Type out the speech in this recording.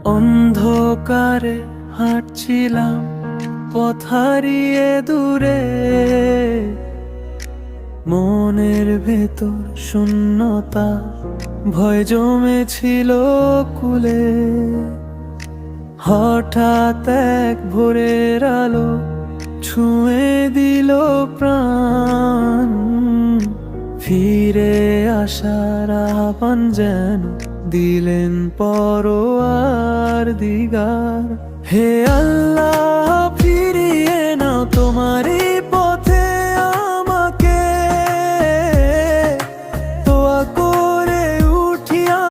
অন্ধকারে হাঁটছিলাম পথ হারিয়ে দূরে, মনের ভেতর শূন্যতা, ভয় জমেছিল কুলে। হঠাৎ এক ভোরের আলো ছুঁয়ে দিল প্রাণ, ফিরে আসার আহ্বান যেন দিলেন পরোয়ার দিগার। হে আল্লাহ